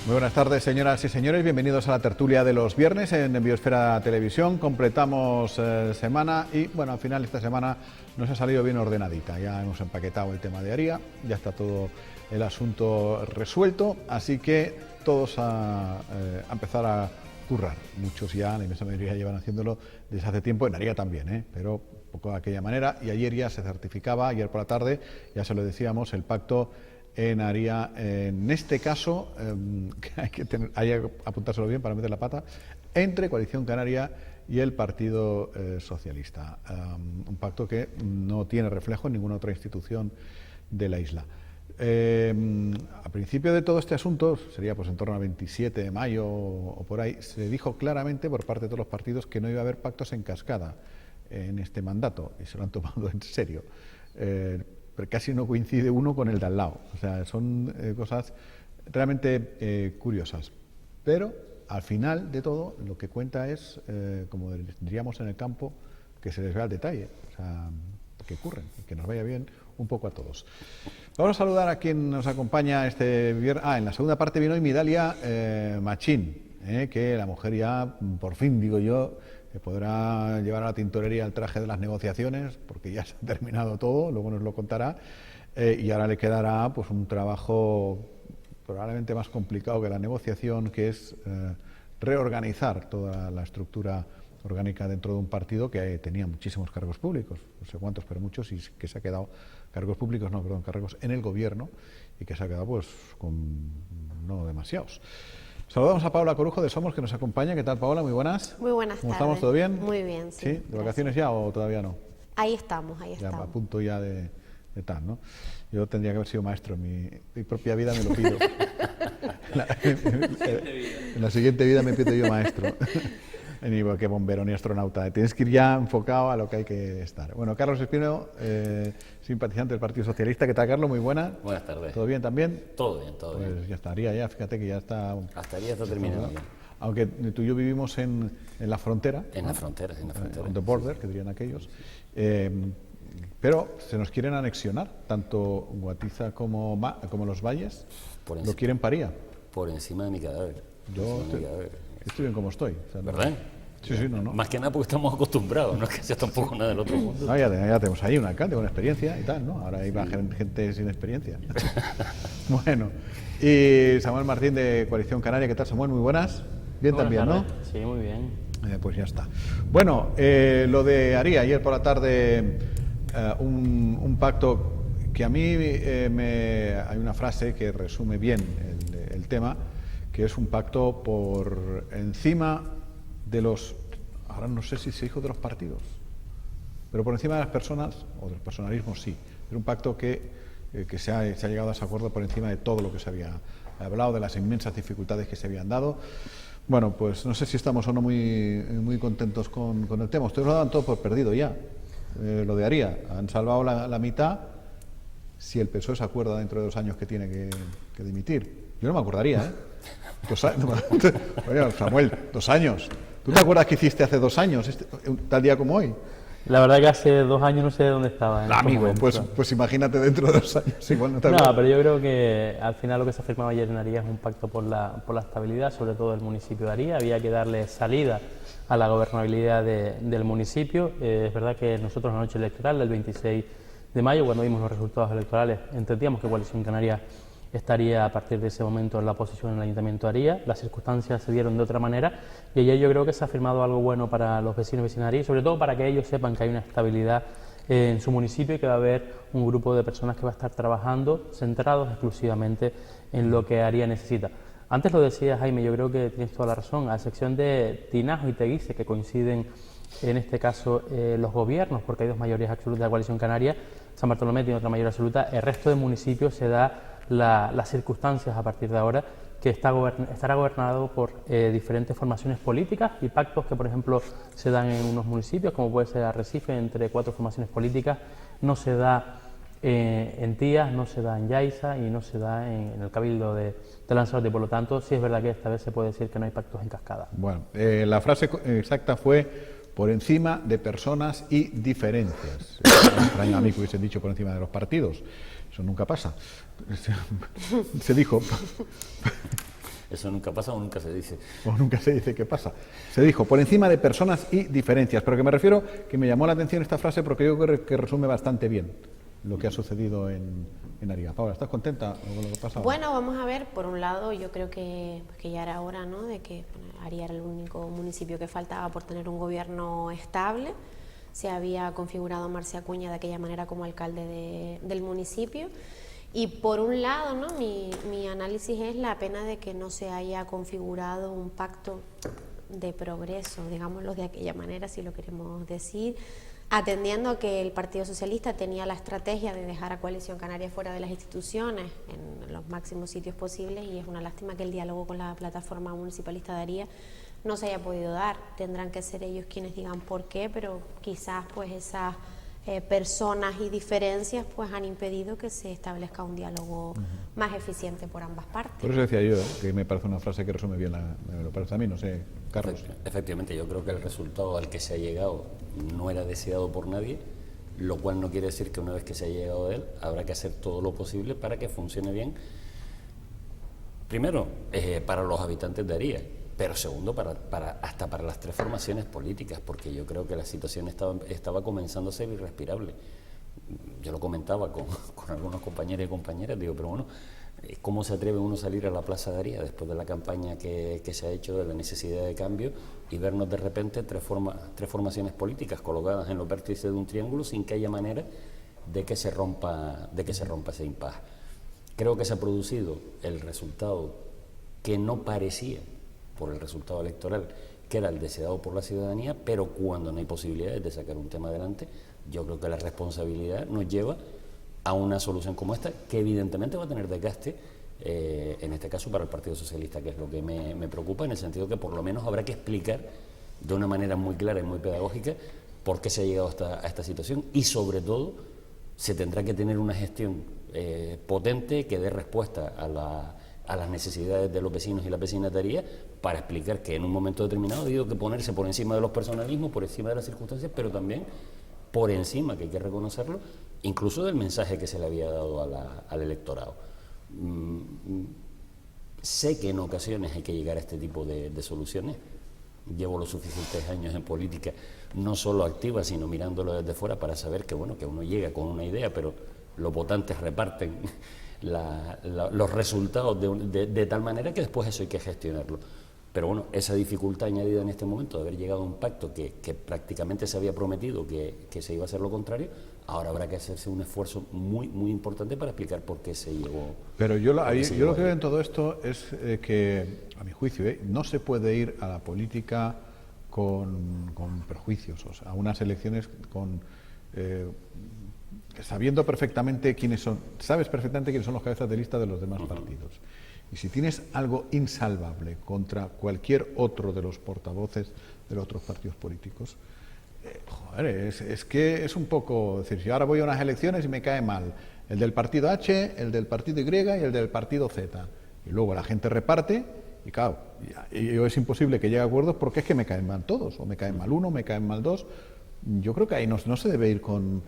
Muy buenas tardes, señoras y señores. Bienvenidos a la tertulia de los viernes en Biosfera Televisión. Completamos semana y, bueno, al final esta semana nos ha salido bien ordenadita. Ya hemos empaquetado el tema de Aria, ya está todo el asunto resuelto, así que todos a empezar a currar. Muchos ya, la inmensa mayoría, llevan haciéndolo desde hace tiempo, en Aria también, pero un poco de aquella manera. Y ayer ya se certificaba, ayer por la tarde, ya se lo decíamos, el pacto en Aria, en este caso, que hay que apuntárselo bien para meter la pata, entre Coalición Canaria y el Partido Socialista. Un pacto que no tiene reflejo en ninguna otra institución de la isla. A principio de todo este asunto, sería pues en torno al 27 de mayo o por ahí, se dijo claramente por parte de todos los partidos que no iba a haber pactos en cascada en este mandato, y se lo han tomado en serio. Pero casi no coincide uno con el de al lado. O sea, son cosas realmente curiosas. Pero al final de todo, lo que cuenta es, como diríamos en el campo, que se les vea el detalle. O sea, que curren, que nos vaya bien un poco a todos. Vamos a saludar a quien nos acompaña este viernes. En la segunda parte vino hoy Midalia Machín, que la mujer ya, por fin, digo yo, que podrá llevar a la tintorería el traje de las negociaciones, porque ya se ha terminado todo, luego nos lo contará, y ahora le quedará pues un trabajo probablemente más complicado que la negociación, que es reorganizar toda la estructura orgánica dentro de un partido que tenía muchísimos cargos públicos, no sé cuántos, pero muchos, y que se ha quedado, cargos en el gobierno, y que se ha quedado pues con no demasiados. Saludamos a Paula Corujo de Somos, que nos acompaña. ¿Qué tal, Paola? Muy buenas. Muy buenas ¿Cómo tardes. estamos? ¿Todo bien? Muy bien, sí. ¿Sí? ¿De vacaciones ya o todavía no? Ahí estamos, ahí ya, estamos. A punto ya de tal, ¿no? Yo tendría que haber sido maestro. Mi propia vida me lo pido. En la siguiente vida me pido yo maestro. Ni que bombero ni astronauta. Tienes que ir ya enfocado a lo que hay que estar. Bueno, Carlos Espino, simpatizante del Partido Socialista. ¿Qué tal, Carlos? Muy buenas. Buenas tardes. ¿Todo bien también? Todo bien, todo bien. Pues ya estaría, ya, fíjate que ya está... Hasta ahí ya está terminado. Aunque tú y yo vivimos en la frontera. En la frontera, en la frontera. On the border, que dirían aquellos. Pero se nos quieren anexionar, tanto Guatiza como los valles, lo quieren paría. Por encima de mi cadáver. Yo estoy bien como estoy. O sea, ¿verdad? Sí, no. Más que nada porque estamos acostumbrados, no es que sea tampoco nada del otro mundo. No, ya tenemos ahí un alcalde con experiencia y tal, ¿no? Ahora hay gente sin experiencia. Bueno, y Samuel Martín de Coalición Canaria. ¿Qué tal, Samuel? Muy buenas. Bien también, ¿no? Sí, muy bien. Pues ya está. Bueno, lo de Aria, ayer por la tarde, un pacto que a mí hay una frase que resume bien el tema, que es un pacto por encima de los, ahora no sé si se dijo de los partidos, pero por encima de las personas, o del personalismo sí, es un pacto que se ha llegado a ese acuerdo por encima de todo lo que se había hablado, de las inmensas dificultades que se habían dado. Bueno, pues no sé si estamos o no muy contentos con el tema. Ustedes lo daban todo por perdido ya, lo de Aria. Han salvado la mitad si el PSOE se acuerda dentro de 2 años que tiene que dimitir. Yo no me acordaría, ¿eh? Oye, Samuel, 2 años. ¿Tú te acuerdas qué hiciste hace 2 años, tal día como hoy? La verdad que hace 2 años no sé dónde estaba. Amigo, pues imagínate dentro de 2 años. Igual no, te acuerdas. No, pero yo creo que al final lo que se ha firmado ayer en Aria es un pacto por la estabilidad, sobre todo del municipio de Aria. Había que darle salida a la gobernabilidad del municipio. Es verdad que nosotros en la noche electoral del 26 de mayo, cuando vimos los resultados electorales, entendíamos que Coalición Canaria estaría a partir de ese momento en la oposición en el Ayuntamiento de Aria. Las circunstancias se dieron de otra manera y ayer yo creo que se ha firmado algo bueno para los vecinos y vecinas de Aria y sobre todo para que ellos sepan que hay una estabilidad en su municipio y que va a haber un grupo de personas que va a estar trabajando centrados exclusivamente en lo que Aria necesita. Antes lo decía Jaime, yo creo que tienes toda la razón, a excepción de Tinajo y Teguise, que coinciden en este caso los gobiernos, porque hay 2 mayorías absolutas de la Coalición Canaria, San Bartolomé tiene otra mayoría absoluta, el resto de municipios se da las circunstancias a partir de ahora que estará gobernado por diferentes formaciones políticas y pactos que, por ejemplo, se dan en unos municipios, como puede ser Arrecife, entre 4 formaciones políticas, no se da en Tías, no se da en Yaiza y no se da en el Cabildo de Lanzarote. Por lo tanto, sí es verdad que esta vez se puede decir que no hay pactos en cascada. Bueno, la frase exacta fue por encima de personas y diferencias. Es extraño a mí que hubiesen dicho por encima de los partidos. Eso nunca pasa. Se dijo. Eso nunca pasa o nunca se dice. O nunca se dice qué pasa. Se dijo, por encima de personas y diferencias. Pero que me refiero, que me llamó la atención esta frase porque yo creo que resume bastante bien lo que ha sucedido en Aría. Paula, ¿estás contenta con lo que ha pasado? Bueno, vamos a ver, por un lado yo creo que ya era hora, ¿no?, de que Aría era el único municipio que faltaba por tener un gobierno estable. Se había configurado Marcia Acuña de aquella manera como alcalde del municipio. Y por un lado, ¿no?, mi análisis es la pena de que no se haya configurado un pacto de progreso, digámoslo de aquella manera, si lo queremos decir, atendiendo a que el Partido Socialista tenía la estrategia de dejar a Coalición Canaria fuera de las instituciones en los máximos sitios posibles, y es una lástima que el diálogo con la plataforma municipalista de Aría no se haya podido dar. Tendrán que ser ellos quienes digan por qué, pero quizás pues esas personas y diferencias pues han impedido que se establezca un diálogo más eficiente por ambas partes. Por eso decía yo, que me parece una frase que resume bien, me lo parece a mí, no sé, Carlos. Efectivamente, yo creo que el resultado al que se ha llegado no era deseado por nadie, lo cual no quiere decir que una vez que se haya llegado a él, habrá que hacer todo lo posible para que funcione bien. Primero, para los habitantes de Aría, pero segundo, hasta para las tres formaciones políticas, porque yo creo que la situación estaba comenzando a ser irrespirable. Yo lo comentaba con algunos compañeros y compañeras, digo, pero bueno, ¿cómo se atreve uno a salir a la Plaza de Aría después de la campaña que se ha hecho de la necesidad de cambio y vernos de repente tres formaciones políticas colocadas en los vértices de un triángulo sin que haya manera de que se rompa ese impasse? Creo que se ha producido el resultado que no parecía, por el resultado electoral, que era el deseado por la ciudadanía, pero cuando no hay posibilidades de sacar un tema adelante, yo creo que la responsabilidad nos lleva a una solución como esta, que evidentemente va a tener desgaste, en este caso para el Partido Socialista, que es lo que me preocupa, en el sentido que por lo menos habrá que explicar de una manera muy clara y muy pedagógica por qué se ha llegado a esta situación, y sobre todo se tendrá que tener una gestión potente que dé respuesta a las necesidades de los vecinos y las vecinas de Aría, para explicar que en un momento determinado ha habido que ponerse por encima de los personalismos, por encima de las circunstancias, pero también por encima, que hay que reconocerlo, incluso del mensaje que se le había dado al electorado. Sé que en ocasiones hay que llegar a este tipo de soluciones. Llevo los suficientes años en política, no solo activa, sino mirándolo desde fuera, para saber que bueno, que uno llega con una idea, pero los votantes reparten los resultados de tal manera que después eso hay que gestionarlo. Pero bueno, esa dificultad añadida en este momento de haber llegado a un pacto que prácticamente se había prometido que se iba a hacer lo contrario, ahora habrá que hacerse un esfuerzo muy, muy importante para explicar por qué se llegó. Pero yo lo que veo en todo esto es que, a mi juicio, no se puede ir a la política con prejuicios, o sea, a unas elecciones sabiendo perfectamente sabes perfectamente quiénes son los cabezas de lista de los demás partidos. Y si tienes algo insalvable contra cualquier otro de los portavoces de los otros partidos políticos, es que es un poco decir, si ahora voy a unas elecciones y me cae mal el del partido H, el del partido Y y el del partido Z, y luego la gente reparte, y claro, es imposible que llegue a acuerdos porque es que me caen mal todos, o me caen mal uno, me caen mal dos. Yo creo que ahí no se debe ir con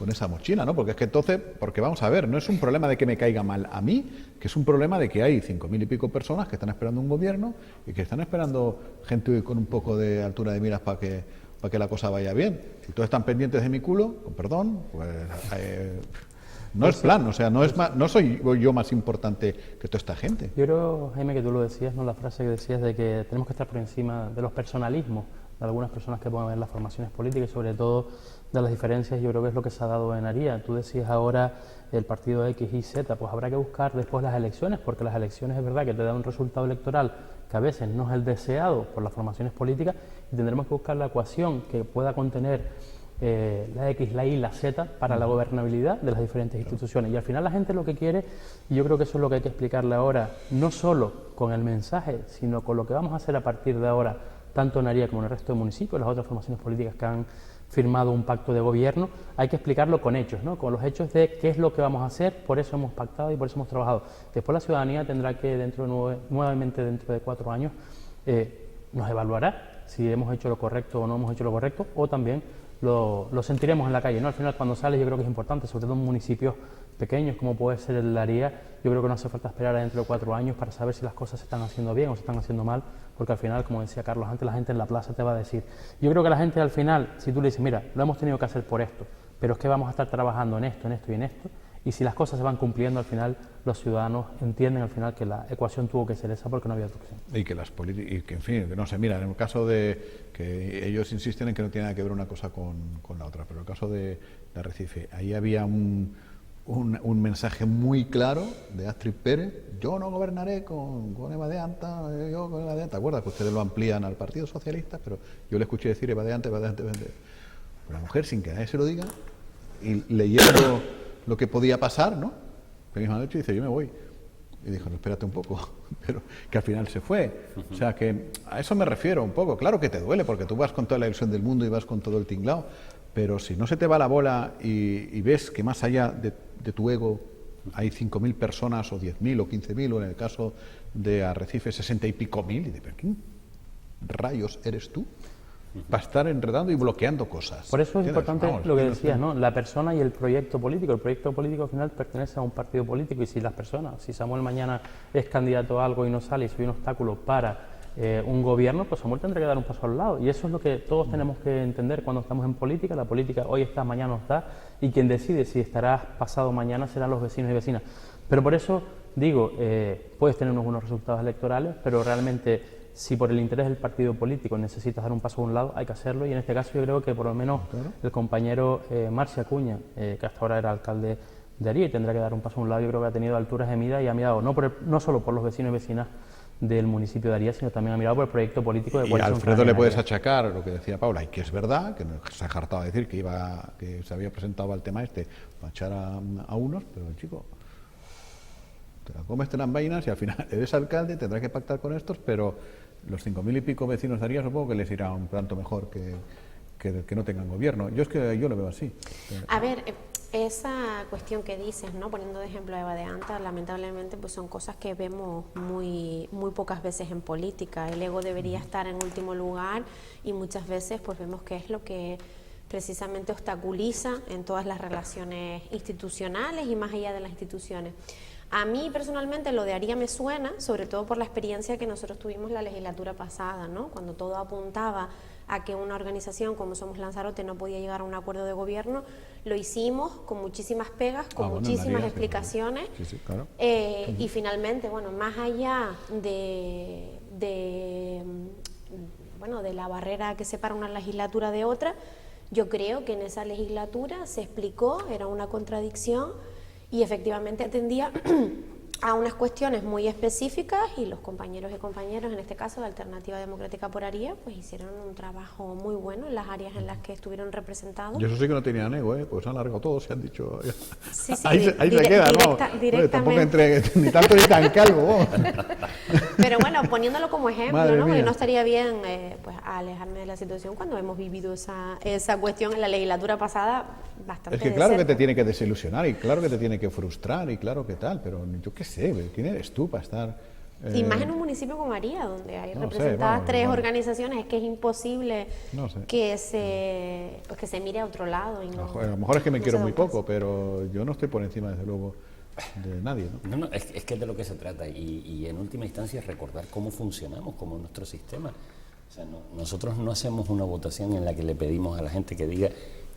esa mochila, ¿no? Porque es que entonces, porque vamos a ver, no es un problema de que me caiga mal a mí, que es un problema de que hay 5.000 y pico personas que están esperando un gobierno y que están esperando gente con un poco de altura de miras para que la cosa vaya bien. Si todos están pendientes de mi culo, con perdón, pues no es plan, o sea, no soy yo más importante que toda esta gente. Yo creo, Jaime, que tú lo decías, ¿no? La frase que decías de que tenemos que estar por encima de los personalismos de algunas personas que puedan ver las formaciones políticas y sobre todo de las diferencias. Yo creo que es lo que se ha dado en Aría. Tú decías ahora el partido X y Z, pues habrá que buscar después las elecciones, porque las elecciones es verdad que te dan un resultado electoral que a veces no es el deseado por las formaciones políticas, y tendremos que buscar la ecuación que pueda contener la X, la Y, la Z para la gobernabilidad de las diferentes instituciones. Y al final la gente lo que quiere, y yo creo que eso es lo que hay que explicarle ahora, no solo con el mensaje, sino con lo que vamos a hacer a partir de ahora, tanto en Aría como en el resto del municipio, las otras formaciones políticas que han firmado un pacto de gobierno, hay que explicarlo con hechos, ¿no? Con los hechos de qué es lo que vamos a hacer, por eso hemos pactado y por eso hemos trabajado. Después la ciudadanía tendrá que, nuevamente dentro de 4 años, nos evaluará si hemos hecho lo correcto o no hemos hecho lo correcto, o también lo sentiremos en la calle, ¿no? Al final, cuando sales, yo creo que es importante, sobre todo en municipios pequeños como puede ser el de Daría, yo creo que no hace falta esperar a dentro de 4 años para saber si las cosas se están haciendo bien o se están haciendo mal, porque al final, como decía Carlos antes, la gente en la plaza te va a decir. Yo creo que la gente al final, si tú le dices, mira, lo hemos tenido que hacer por esto, pero es que vamos a estar trabajando en esto, en esto y en esto, y si las cosas se van cumpliendo, al final los ciudadanos entienden al final que la ecuación tuvo que ser esa porque no había otra opción. Y que las políticas, y que en fin, no sé, mira, en el caso de que ellos insisten en que no tiene nada que ver una cosa con la otra, pero en el caso de Arrecife, ahí había un mensaje muy claro de Astrid Pérez: yo no gobernaré con Eva de Anta, yo con Eva de Anta. ¿Te acuerdas que ustedes lo amplían al Partido Socialista? Pero yo le escuché decir Eva de Anta, Eva de Anta, Eva de Anta. La mujer, sin que nadie se lo diga, y leyendo lo que podía pasar, ¿no? La misma noche dice, yo me voy. Y dijo, no, espérate un poco, pero que al final se fue. O sea, que a eso me refiero un poco. Claro que te duele, porque tú vas con toda la ilusión del mundo y vas con todo el tinglao, pero si no se te va la bola y ves que más allá de tu ego hay 5.000 personas, o 10.000, o 15.000, o en el caso de Arrecife 60 y pico mil, y dices, ¿pero quién rayos eres tú para estar enredando y bloqueando cosas? Por eso es importante lo que decías, ¿no? ¿no? La persona y el proyecto político. El proyecto político al final pertenece a un partido político, y si las personas, si Samuel mañana es candidato a algo y no sale y soy un obstáculo para un gobierno, pues Samuel tendrá que dar un paso al lado. Y eso es lo que todos tenemos que entender cuando estamos en política. La política hoy está, mañana no está, y quien decide si estarás pasado mañana serán los vecinos y vecinas. Pero por eso digo, puedes tener unos buenos resultados electorales, pero realmente si por el interés del partido político necesitas dar un paso a un lado, hay que hacerlo, y en este caso yo creo que por lo menos el compañero Marci Acuña, que hasta ahora era alcalde de Aría y tendrá que dar un paso a un lado, yo creo que ha tenido alturas de mira y ha mirado no solo por los vecinos y vecinas del municipio de Aría, sino también ha mirado por el proyecto político de Y a Alfredo le puedes Aría. achacar lo que decía Paula, y que es verdad, que se ha hartado de decir que se había presentado al tema para echar a unos, pero el chico, te la comes, te las vainas, y al final eres alcalde, tendrás que pactar con estos, pero los 5.000 y pico vecinos de Aría supongo que les irá un tanto mejor que no tengan gobierno. Yo lo veo así. A ver, esa cuestión que dices, ¿no? Poniendo de ejemplo a Eva de Anta, lamentablemente pues son cosas que vemos muy pocas veces en política. El ego debería estar en último lugar, y muchas veces pues vemos que es lo que precisamente obstaculiza en todas las relaciones institucionales y más allá de las instituciones. A mí personalmente lo de Aría me suena, sobre todo por la experiencia que nosotros tuvimos la legislatura pasada, ¿no? Cuando todo apuntaba a que una organización como Somos Lanzarote no podía llegar a un acuerdo de gobierno, lo hicimos con muchísimas pegas, con muchísimas explicaciones, sí, claro. Y finalmente, bueno, más allá de la barrera que separa una legislatura de otra, yo creo que en esa legislatura se explicó, era una contradicción, y efectivamente atendía a unas cuestiones muy específicas, y los compañeros y compañeras, en este caso de Alternativa Democrática por Aría, pues hicieron un trabajo muy bueno en las áreas en las que estuvieron representados. Y eso sí que no tenían ego, pues han alargado todo, se han dicho. Sí, ahí se queda, ¿no? Tampoco ni tanto ni tan calvo. Pero bueno, poniéndolo como ejemplo, Madre ¿no? Porque mía. no estaría bien pues alejarme de la situación cuando hemos vivido esa cuestión en la legislatura pasada bastante. Es que de claro cerca. que te tiene que desilusionar, y claro que te tiene que frustrar, y claro que tal, pero yo qué sé, ¿quién eres tú para estar? Y más en un municipio como Aría, donde hay no representadas sé, tres vamos. organizaciones, es que es imposible No sé. que se mire a otro lado. Y no, A lo mejor es que me no quiero se da muy un paso. poco, pero yo no estoy por encima, desde luego, de nadie, ¿no? No, es que es de lo que se trata, y en última instancia es recordar cómo funcionamos, cómo es nuestro sistema. O sea, nosotros no hacemos una votación en la que le pedimos a la gente que diga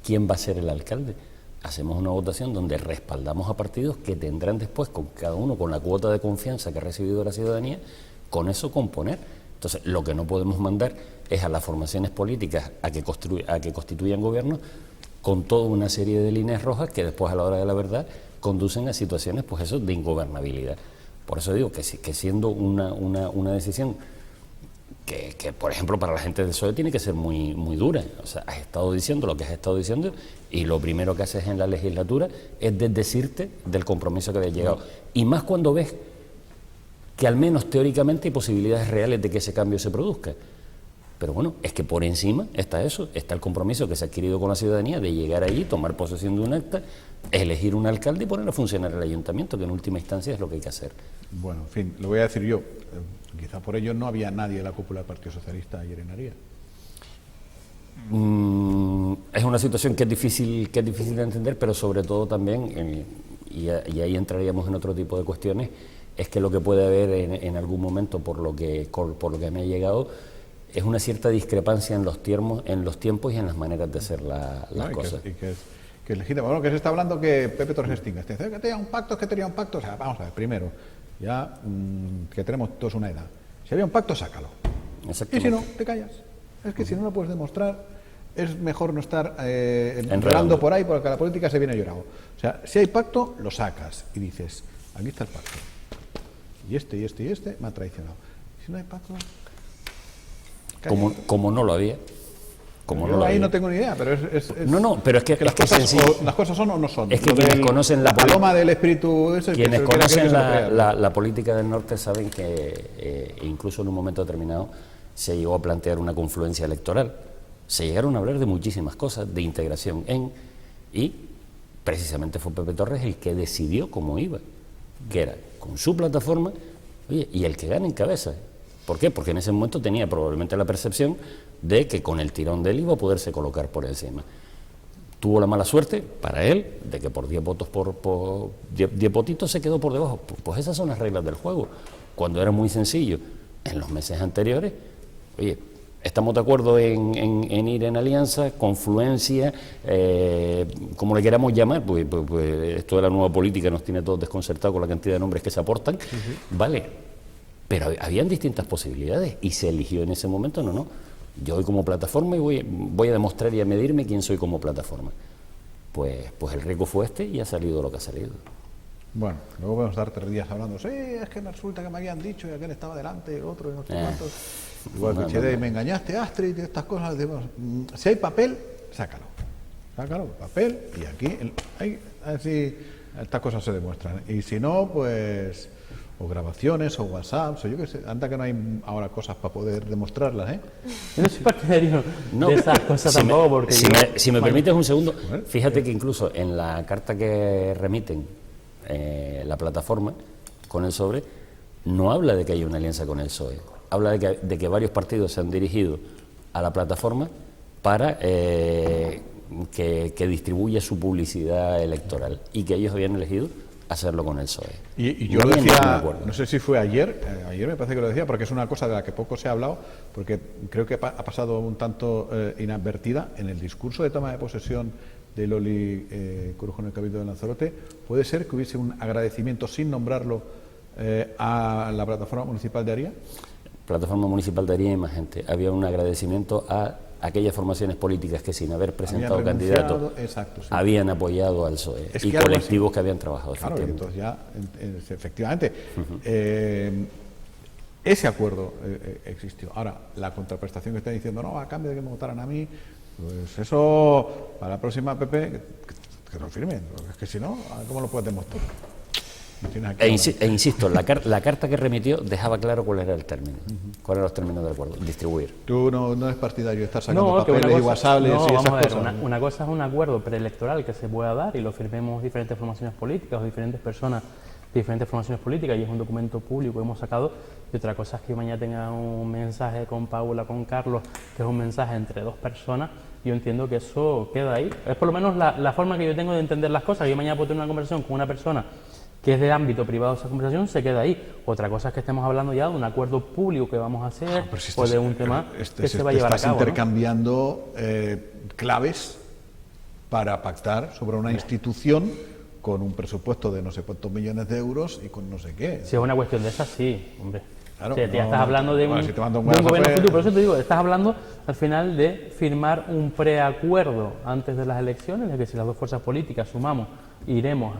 quién va a ser el alcalde. Hacemos una votación donde respaldamos a partidos que tendrán después, con cada uno con la cuota de confianza que ha recibido la ciudadanía, con eso componer. Entonces, lo que no podemos mandar es a las formaciones políticas a que constituyan gobiernos con toda una serie de líneas rojas que después, a la hora de la verdad, conducen a situaciones, pues eso, de ingobernabilidad. Por eso digo que siendo una decisión que, por ejemplo, para la gente del PSOE tiene que ser muy dura. O sea, has estado diciendo lo que has estado diciendo, y lo primero que haces en la legislatura es desdecirte del compromiso que habías llegado. Y más cuando ves que al menos teóricamente hay posibilidades reales de que ese cambio se produzca. Pero bueno, es que por encima está eso, está el compromiso que se ha adquirido con la ciudadanía de llegar allí, tomar posesión de un acta, elegir un alcalde y poner a funcionar el ayuntamiento, que en última instancia es lo que hay que hacer. Bueno, en fin, lo voy a decir yo. Quizá por ello no había nadie en la cúpula del Partido Socialista ayer en Aría. Es una situación que es difícil de entender, pero sobre todo también, y ahí entraríamos en otro tipo de cuestiones, es que lo que puede haber en algún momento, por lo que me ha llegado, es una cierta discrepancia en los tiempos y en las maneras de hacer las cosas. Que es legítimo. Bueno, que se está hablando que Pepe Torres extinga. Que tenía un pacto, es que tenía un pacto. O sea, vamos a ver, primero, ya que tenemos todos una edad. Si había un pacto, sácalo. Y si no, te callas. Es que si no lo puedes demostrar, es mejor no estar enredando por ahí, porque la política se viene llorado. O sea, si hay pacto, lo sacas y dices, aquí está el pacto. Y este me ha traicionado. Si no hay pacto... Como no lo había. No tengo ni idea, pero es pero es que las cosas son o no son. Es que quienes conocen la paloma del espíritu ese, quienes conocen la política del norte saben que incluso en un momento determinado se llegó a plantear una confluencia electoral. Se llegaron a hablar de muchísimas cosas, de integración y precisamente fue Pepe Torres el que decidió cómo iba, que era con su plataforma, y el que gana encabeza. ¿Por qué? Porque en ese momento tenía probablemente la percepción de que con el tirón de él iba a poderse colocar por encima. Tuvo la mala suerte, para él, de que por 10 votos, por 10 votitos se quedó por debajo. Pues esas son las reglas del juego. Cuando era muy sencillo, en los meses anteriores, estamos de acuerdo en ir en alianza, confluencia, como le queramos llamar, pues esto de la nueva política nos tiene todos desconcertados con la cantidad de nombres que se aportan, vale. Pero habían distintas posibilidades y se eligió en ese momento, no. Yo voy como plataforma y voy a demostrar y a medirme quién soy como plataforma. Pues el riesgo fue este y ha salido lo que ha salido. Bueno, luego podemos estar 3 días hablando, sí, es que me resulta que me habían dicho y aquel estaba delante y el otro y no sé cuántos. Igual que me engañaste, Astrid, y estas cosas. Si hay papel, sácalo. Sácalo, papel, y aquí, así estas cosas se demuestran. Y si no, pues... o grabaciones, o WhatsApp, o yo qué sé, anda que no hay ahora cosas para poder demostrarlas, ¿eh? Yo no soy partidario de esas cosas tampoco, porque... Si me permites un segundo, fíjate que incluso en la carta que remiten la plataforma con el sobre, no habla de que haya una alianza con el PSOE, habla de que varios partidos se han dirigido a la plataforma para que distribuya su publicidad electoral y que ellos habían elegido hacerlo con el PSOE. Y yo lo decía, no sé si fue ayer me parece que lo decía, porque es una cosa de la que poco se ha hablado, porque creo que ha pasado un tanto inadvertida en el discurso de toma de posesión de Loli Corujo en el Cabildo de Lanzarote. Puede ser que hubiese un agradecimiento sin nombrarlo a la plataforma municipal de Aría. Plataforma municipal de Aría y más gente. Había un agradecimiento a aquellas formaciones políticas que sin haber presentado candidatos habían apoyado al PSOE y colectivos que habían trabajado. Claro, y entonces ya, efectivamente, ese acuerdo existió. Ahora, la contraprestación que está diciendo, no, a cambio de que me votaran a mí, pues eso, para la próxima PP, que lo firmen, porque es que si no, ¿cómo lo puedes demostrar? Insisto, la carta que remitió dejaba claro cuál era el término, cuáles eran los términos del acuerdo, distribuir. Tú no eres partidario de estar sacando papeles y WhatsApps y esas cosas. Una cosa es un acuerdo preelectoral que se pueda dar y lo firmemos diferentes formaciones políticas o diferentes personas de diferentes formaciones políticas y es un documento público que hemos sacado, y otra cosa es que mañana tenga un mensaje con Paula, con Carlos, que es un mensaje entre 2 personas. Yo entiendo que eso queda ahí. Es por lo menos la forma que yo tengo de entender las cosas. Yo mañana puedo tener una conversación con una persona que es de ámbito privado, esa conversación se queda ahí. Otra cosa es que estemos hablando ya de un acuerdo público que vamos a hacer o de un tema que se va a llevar a cabo. Estás intercambiando claves para pactar sobre una institución con un presupuesto de no sé cuántos millones de euros y con no sé qué. Si es una cuestión de esas, sí, hombre. Claro, ya estás hablando de un gobierno futuro. Por eso te digo, estás hablando al final de firmar un preacuerdo antes de las elecciones, de que si las 2 fuerzas políticas sumamos, iremos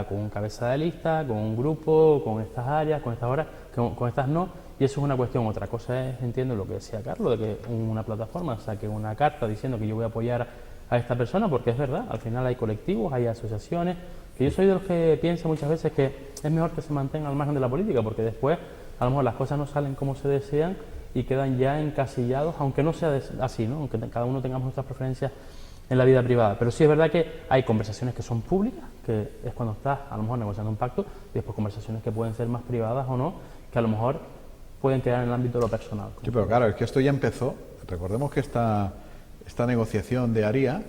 con un cabeza de lista, con un grupo, con estas áreas, con estas horas, con estas no, y eso es una cuestión. Otra cosa es, entiendo lo que decía Carlos, de que una plataforma saque una carta diciendo que yo voy a apoyar a esta persona, porque es verdad, al final hay colectivos, hay asociaciones, que yo soy de los que piensa muchas veces que es mejor que se mantenga al margen de la política, porque después a lo mejor las cosas no salen como se desean y quedan ya encasillados, aunque no sea así, ¿no? Aunque cada uno tengamos nuestras preferencias en la vida privada. Pero sí es verdad que hay conversaciones que son públicas, que es cuando estás a lo mejor negociando un pacto, y después conversaciones que pueden ser más privadas o no, que a lo mejor pueden quedar en el ámbito de lo personal. Sí, pero claro, es que esto ya empezó. Recordemos que esta negociación de Aría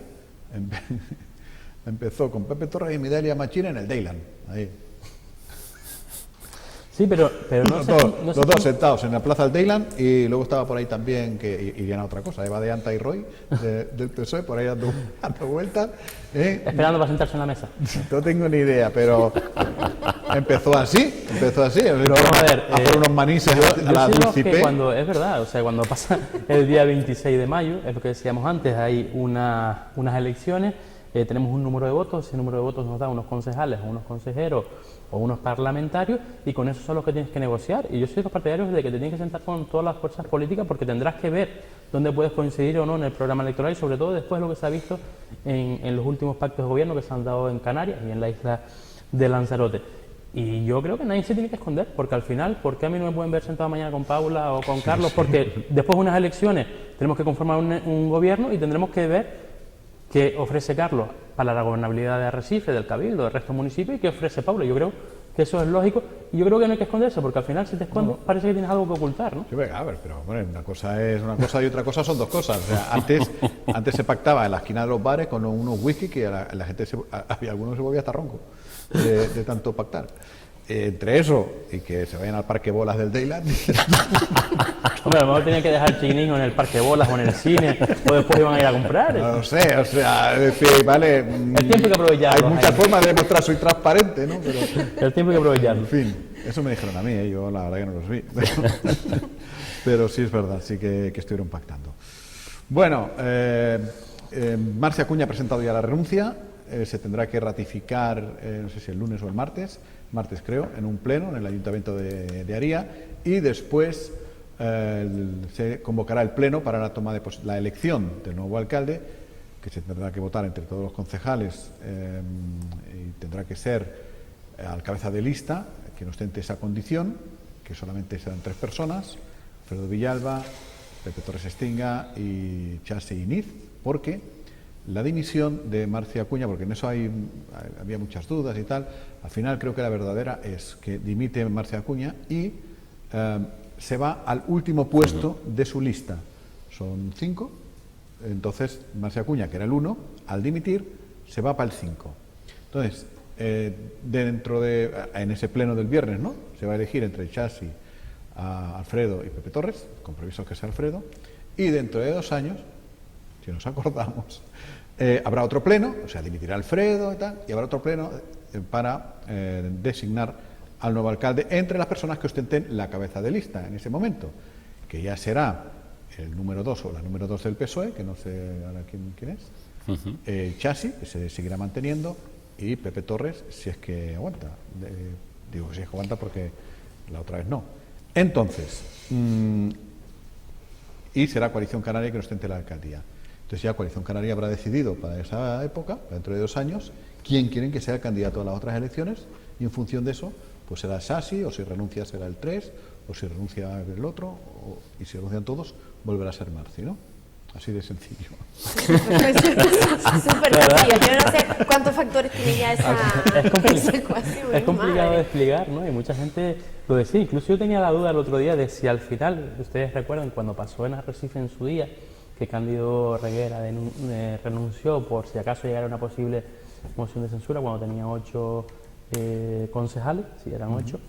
Empezó con Pepe Torres y Midalia Machín en el Dayland. Ahí. Sí, pero no Los sé. dos, No los sé dos sentados en la plaza del Dayland, y luego estaba por ahí también, que irían a otra cosa, Eva de Anta y Roy, del PSOE, por ahí dando vueltas. esperando para sentarse en la mesa. No tengo ni idea, pero empezó así. Pero, a ver, a por unos manises a la yo sé Dulce que P. cuando, es verdad, o sea, cuando pasa el día 26 de mayo, es lo que decíamos antes, hay unas elecciones, tenemos un número de votos, ese número de votos nos da unos concejales, o unos consejeros, o unos parlamentarios, y con eso son los que tienes que negociar. Y yo soy de los partidarios de que te tienes que sentar con todas las fuerzas políticas, porque tendrás que ver dónde puedes coincidir o no en el programa electoral, y sobre todo después de lo que se ha visto en los últimos pactos de gobierno que se han dado en Canarias y en la isla de Lanzarote. Y yo creo que nadie se tiene que esconder, porque al final, ¿por qué a mí no me pueden ver sentado mañana con Paula o con Carlos? Porque después de unas elecciones tenemos que conformar un gobierno y tendremos que ver qué ofrece Carlos para la gobernabilidad de Arrecife, del Cabildo, del resto del municipio, y qué ofrece Paula. Yo creo que eso es lógico, y yo creo que no hay que esconderse, porque al final si te escondes parece que tienes algo que ocultar, ¿no? Sí, venga, a ver, pero bueno, una cosa es una cosa y otra cosa son dos cosas. O sea, antes se pactaba en la esquina de los bares con unos whisky que la gente había algunos se volvía hasta ronco de tanto pactar. Entre eso y que se vayan al parque bolas del Dayland. Hombre, a lo mejor tenían que dejar el chiquinino en el parque bolas o en el cine, o después iban a ir a comprar. No lo sé, o sea, es decir, vale. El tiempo hay que aprovecharlo. Hay muchas formas de demostrar soy transparente, ¿no? Pero, El tiempo hay que aprovecharlo. en fin, eso me dijeron a mí, yo la verdad que no los vi. Pero sí es verdad, sí que estuvieron pactando. Bueno, Marcia Acuña ha presentado ya la renuncia, se tendrá que ratificar, no sé si el lunes o el martes creo, en un pleno en el Ayuntamiento de Aría, y después se convocará el pleno para la toma de la elección del nuevo alcalde, que se tendrá que votar entre todos los concejales y tendrá que ser al cabeza de lista quien ostente esa condición, que solamente serán 3 personas: Alfredo Villalba, Pepe Torres Estinga y Chasi Iniz, porque la dimisión de Marcia Acuña, porque en eso había muchas dudas y tal, al final creo que la verdadera es que dimite Marcia Acuña y se va al último puesto de su lista. Son 5, entonces Marcia Acuña, que era el 1, al dimitir se va para el 5. Entonces, en ese pleno del viernes, ¿no?, se va a elegir entre Chasi, Alfredo y Pepe Torres, con previsto que sea Alfredo, y dentro de 2 años, si nos acordamos, habrá otro pleno, o sea, dimitirá Alfredo y tal, y habrá otro pleno para designar al nuevo alcalde entre las personas que ostenten la cabeza de lista en ese momento, que ya será el número 2 o la número 2 del PSOE, que no sé ahora quién es, Chasi, que se seguirá manteniendo, y Pepe Torres, si es que aguanta. Digo si es que aguanta porque la otra vez no. Entonces, y será Coalición Canaria que ostente la alcaldía. Entonces ya Coalición Canaria habrá decidido para esa época, dentro de 2 años, quién quieren que sea el candidato a las otras elecciones, y en función de eso, pues será Chasi, o si renuncia será el 3, o si renuncia el otro, y si renuncian todos, volverá a ser Marci, ¿no? Así de sencillo. Súper sencillo. Yo no sé cuántos factores tiene ya esa ecuación. Es complicado Madre. de explicar, ¿no? Y mucha gente lo decía. Incluso yo tenía la duda el otro día de si al final, ustedes recuerdan cuando pasó en Arrecife en su día, que Cándido Reguera renunció por si acaso llegara una posible moción de censura cuando tenía 8 concejales, si eran 8,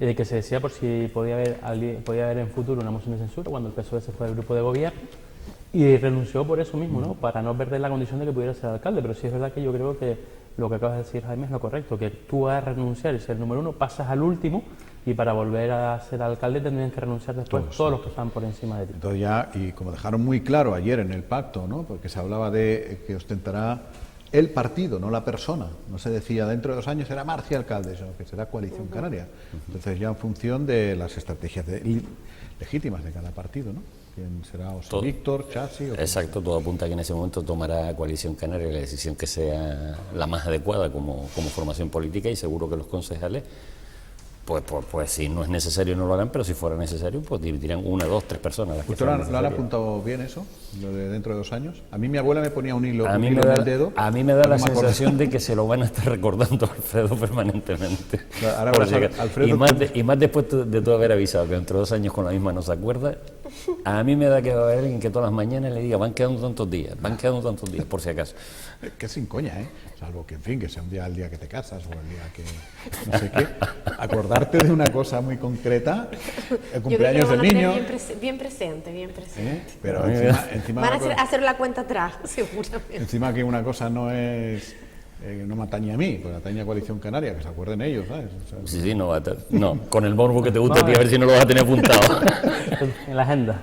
que se decía por si podía haber en futuro una moción de censura cuando el PSOE se fue del grupo de gobierno, y renunció por eso mismo, ¿no?, para no perder la condición de que pudiera ser alcalde. Pero sí es verdad que yo creo que lo que acabas de decir, Jaime, es lo correcto, que tú vas a renunciar y ser el número 1, pasas al último, y para volver a ser alcalde tendrían que renunciar después todos los que están por encima de ti. Entonces ya, y como dejaron muy claro ayer en el pacto, ¿no?, porque se hablaba de que ostentará el partido, no la persona. No se decía dentro de 2 años será Marcia alcalde, sino que será Coalición Canaria. Entonces ya en función de las estrategias legítimas de cada partido, ¿no? ¿Quién será? O Víctor, Chasi. Exacto, todo apunta a que en ese momento tomará Coalición Canaria la decisión que sea la más adecuada como formación política, y seguro que los concejales, pues si no es necesario no lo harán, pero si fuera necesario, pues dividirán 1, 2, 3 personas. Las que ¿Usted sean lo han necesarias. apuntado bien eso? Lo de dentro de 2 años. A mí mi abuela me ponía un hilo, A mí en el dedo. a mí me da no la me acuerdo. sensación de que se lo van a estar recordando a Alfredo permanentemente. Claro, ahora Por verás llegar. Alfredo y más después de tú haber avisado que dentro de 2 años con la misma no se acuerda, A mí me da que va a haber alguien que todas las mañanas le diga, van quedando tantos días, por si acaso. Que sin coña, ¿eh? Salvo que, en fin, que sea un día el día que te casas o el día que no sé qué. Acordarte de una cosa muy concreta, el cumpleaños del niño. Bien presente, bien presente. Pero encima Van a hacer la cuenta atrás, seguramente. encima que una cosa no es... no me atañe a mí, pues atañe a Coalición Canaria, que se acuerden ellos, ¿sabes? O sea, Sí, no, no, con el morbo que te gusta a ti, a ver si no lo vas a tener apuntado. En la agenda.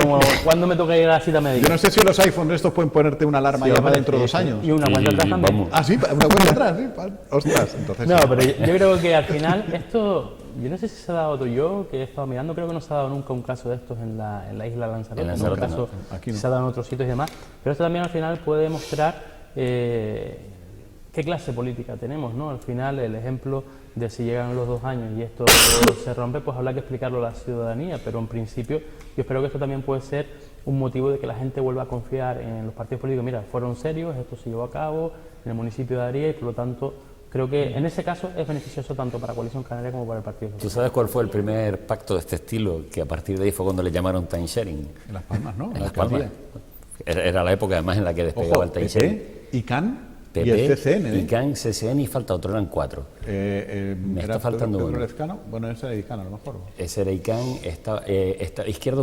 Como cuando me toca ir a la cita médica. yo no sé si los iPhones estos pueden ponerte una alarma Sí, ya hombre, para dentro de sí, 2 sí. años. Y una cuenta atrás también. vamos. Ah, sí, una cuenta atrás, sí. Ostras, entonces... No, sí. pero yo creo que al final esto, yo no sé si se ha dado tú yo, que he estado mirando, creo que no se ha dado nunca un caso de estos en la isla de Lanzarote. En Lanzarote, un caso, no. Aquí no. se ha dado en otros sitios y demás, pero esto también al final puede demostrar qué clase política tenemos, ¿no? Al final el ejemplo de si llegan los 2 años y esto se rompe, pues habrá que explicarlo a la ciudadanía, pero en principio yo espero que esto también puede ser un motivo de que la gente vuelva a confiar en los partidos políticos. Mira, fueron serios, esto se llevó a cabo en el municipio de Aría y por lo tanto creo que en ese caso es beneficioso tanto para Coalición Canaria como para el Partido ¿Tú Socialista. sabes cuál fue el primer pacto de este estilo? Que a partir de ahí fue cuando le llamaron time sharing. En Las Palmas, ¿no? En La Las Palmas. alcaldía. Era la época además en la que despegaba Ojo, el time sharing. PP, ICANN y PP, el CCN, ¿eh? ICANN, CCN y falta otro, eran 4. Me está faltando Pedro uno. Lezcano. Bueno, ese era ICANN a lo mejor. Ese era ICANN, Izquierda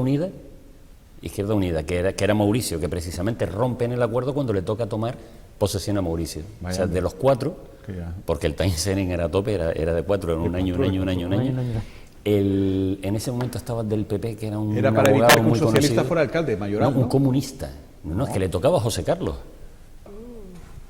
Unida, que era Mauricio, que precisamente rompen el acuerdo cuando le toca tomar posesión a Mauricio. Vaya o sea, hombre. de los 4, Que ya. porque el time sharing era tope, era de 4, en un año. En ese momento estaba del PP, que era un Era para abogado evitar que un muy socialista conocido. fuera alcalde, Mayoral, No, un ¿no? comunista. No, es que le tocaba a José Carlos.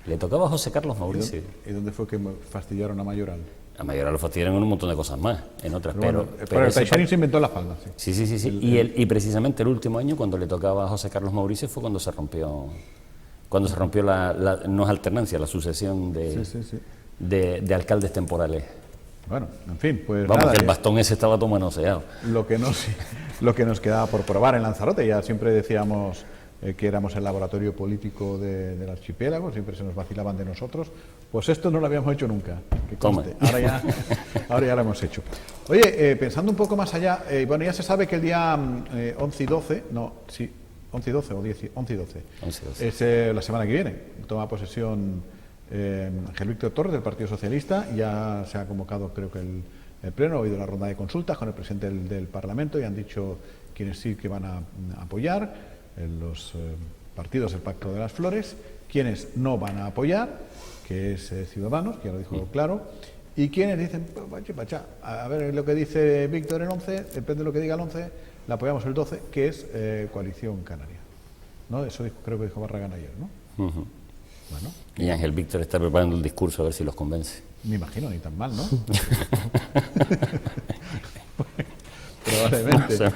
Le tocaba a José Carlos Mauricio. ¿Y dónde fue que fastidiaron a Mayoral? A Mayoral lo fastidiaron en un montón de cosas más, en otras, pero el ese time sharing se inventó en Las Palmas, sí. Sí. Y precisamente el último año, cuando le tocaba a José Carlos Mauricio, fue cuando se rompió no es alternancia, la sucesión Sí. de alcaldes temporales. Bueno, en fin, pues Vamos, nada, que el bastón ese estaba todo manoseado. lo que nos quedaba por probar en Lanzarote. Ya siempre decíamos que éramos el laboratorio político del archipiélago, siempre se nos vacilaban de nosotros. Pues esto no lo habíamos hecho nunca, que conste. Ahora ya lo hemos hecho. Oye, pensando un poco más allá, bueno, ya se sabe que el día 11 y 12, 11 y 12 o 10, 11 y 12, 11 y 12. es la semana que viene. Toma posesión Ángel Víctor Torres del Partido Socialista. Ya se ha convocado, creo que el Pleno, ha habido una ronda de consultas con el presidente del Parlamento y han dicho quienes sí que van a apoyar los partidos del Pacto de las Flores, quienes no van a apoyar, que es Ciudadanos, que ya lo dijo claro, y quienes dicen, a ver lo que dice Víctor el 11, depende de lo que diga el 11, le apoyamos el 12, que es Coalición Canaria. ¿No? Eso creo que dijo Barragán ayer, ¿no? Ujú. Bueno, Y Ángel Víctor está preparando el discurso a ver si los convence. me imagino, ni tan mal, ¿no? Probablemente. O sea,